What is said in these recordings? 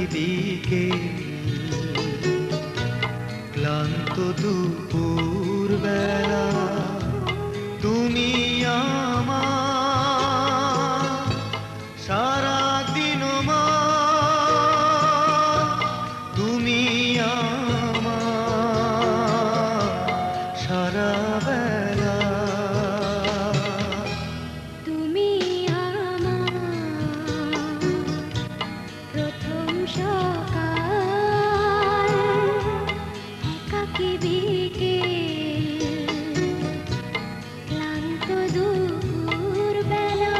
একাকী বিকেল, ক্লান্ত দুপুর বেলা, তুমি আমার সারাদিন মা, তুমি আমার সারা বেলা। তুমি আমার প্রথম সকাল, একাকী বিকেল, ক্লান্ত দুপুর বেলা,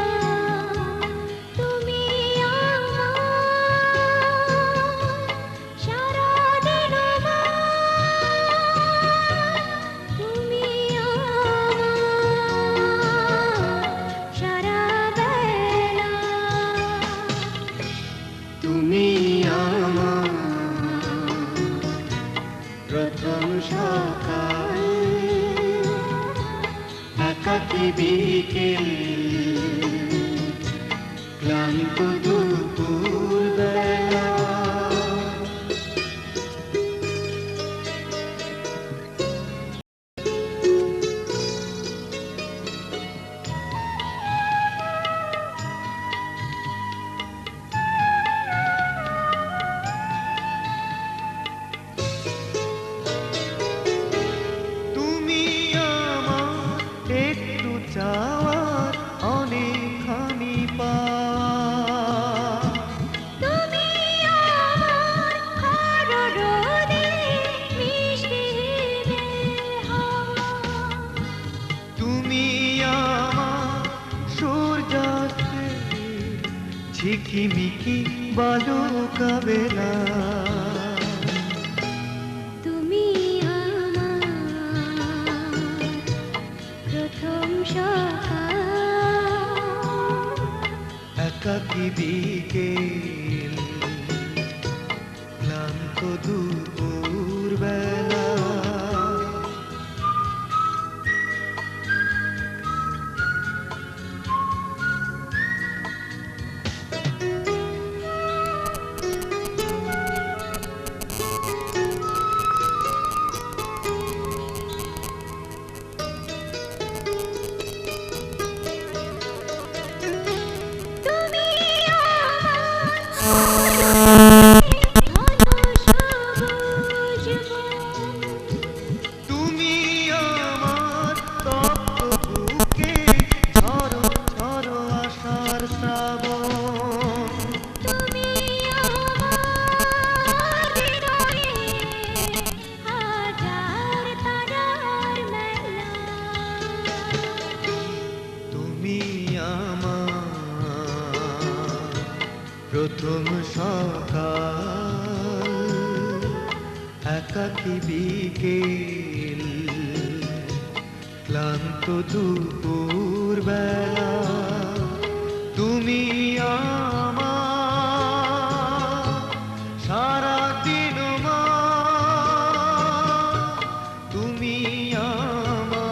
তুমি আমার সারাদিন মা, তুমি আমার সারা বেলা। তুমি আমার প্রথম সকাল, একাকী বিকেল, ক্লান্ত দুপুর বেলা। তুমি আমার একটু চাওয়ার অনেকখানি পাওয়া, তুমি আমার খরা রোদে মিষ্টি হিমেল হাওয়া, তুমি আমার সূর্যাস্তে ঝিকিমিকি বালুকা বেলা। তুমি আমার প্রথম সকাল, একাকী বিকেল, ক্লান্ত দুপুর বেলা। তুমি আমার ঘন সবুজ বন, তুমি আমার তপ্ত বুকে ঝড়ো ঝড়ো আশার শ্রাবণ। তুমি আমার হৃদয়ে হাজার তারার মেলা, তুমি আমার প্রথম সকাল, একাকী বিকেল, ক্লান্ত দুপুর বেলা। তুমি আমার সারাদিন মা, তুমি আমার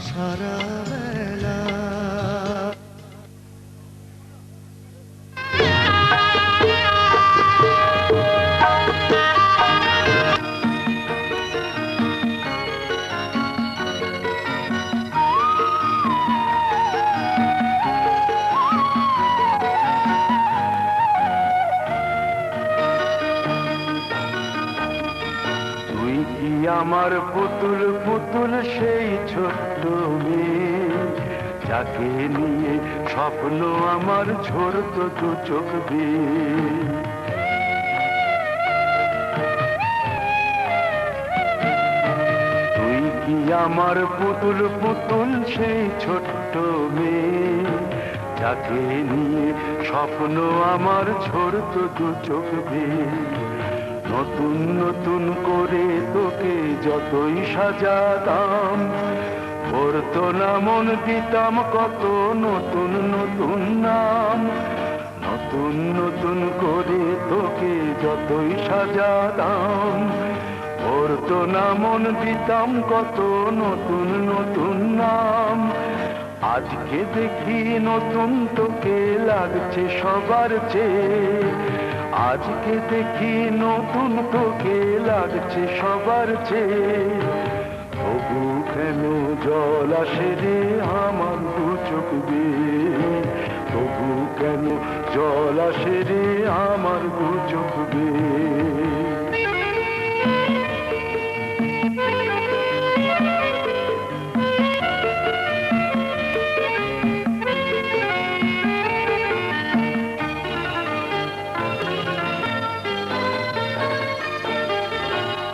সারা বেলা। তুই কি আমার পুতুল পুতুল সেই ছোট্ট মেয়ে, যাকে নিয়ে স্বপ্ন আমার ঝরতো দু চোখ দিয়ে। তুই কি আমার পুতুল পুতুল সেই ছোট্ট মেয়ে, যাকে নিয়ে স্বপ্ন আমার ঝরতো দু চোখ দিয়ে। নতুন নতুন করে তোকে যতই সাজাতাম, পড়তো না মন দিতাম কত নতুন নতুন নাম। নতুন নতুন করে তোকে যতই সাজাতাম, পড়তো না মন দিতাম কত নতুন নতুন নাম। আজকে দেখি নতুন তোকে লাগছে সবার চেয়ে, আজকে দেখি নতুন তোকে লাগছে সবার চেয়ে। তবু কেন জল আসে রে আমার দু চোখ বেয়ে, তবু কেন জল আসে রে আমার দু চোখ বেয়ে।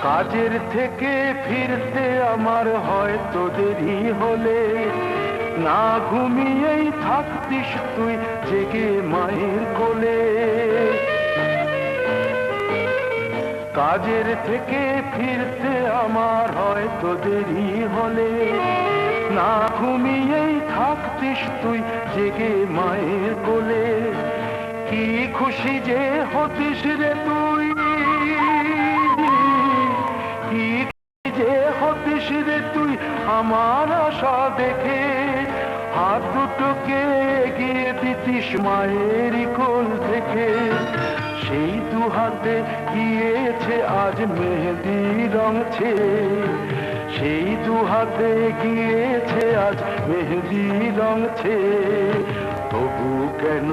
কাজের থেকে ফিরতে আমার হয়তো দেরি হলে, না ঘুমিয়েই থাকতিস তুই জেগে মায়ের কোলে। কাজের থেকে ফিরতে আমার হয়তো দেরি হলে, না ঘুমিয়েই থাকতিস তুই জেগে মায়ের কোলে। কি খুশি যে হতিস রে তুই, কি যে হতিস রে তুই আমার আশা দেখে। হাত দুটোকে এগিয়ে দিতিস মায়ের কোল থেকে, সেই দু হাতে গিয়েছে আজ মেহেদি রং ছেয়ে, সেই দু হাতে গিয়েছে আজ মেহেদি রং ছেয়ে। তবু কেন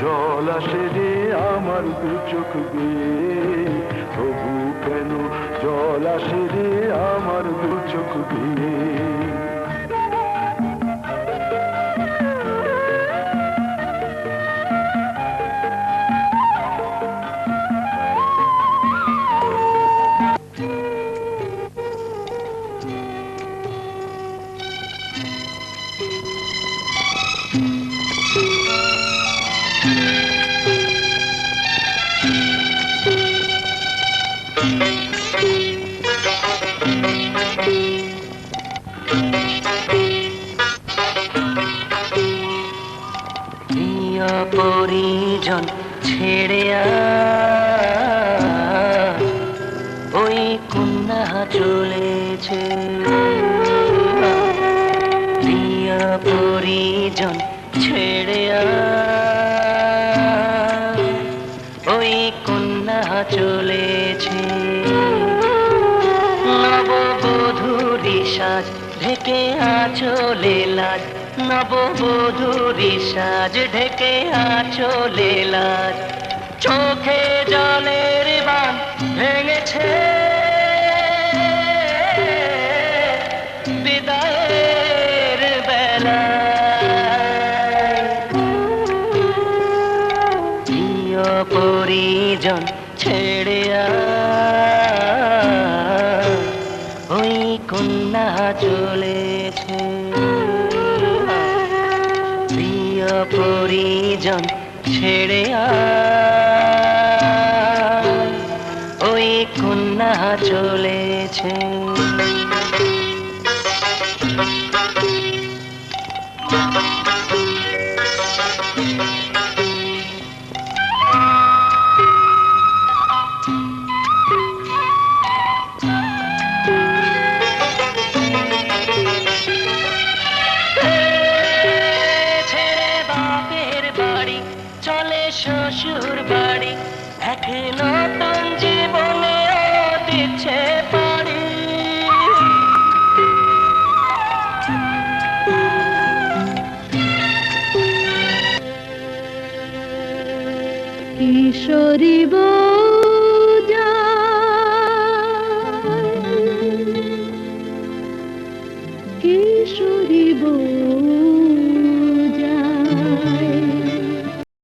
জল আসে রে আমার দু চোখ বেয়ে, তবু কেন জল আসে রে আমার দু চোখ বেয়ে। প্রিয় পরিজন ছেড়ে ওই কন্যা চলেছে, প্রিয় পরিজন ছেড়ে ওই কন্যা চলেছে। নববধূরি সাজ ঢেকে আঁচলে লাজ, নববধূরি সাজ ঢেকে আঁচলে লাজ। চোখে জলের বান ভেঙেছে বিদায়ের বেলায়। প্রিয় পরিজন ছেড়ে ওই কন্যা চলেছে, প্রিয় পরিজন ছেড়ে ওই কন্যা চলেছে। চলে শ্বশুর বাড়ি, এক নতুন জীবনে দিচ্ছে পাড়ি। কিশোরী বউ যায়, কিশোরী বউ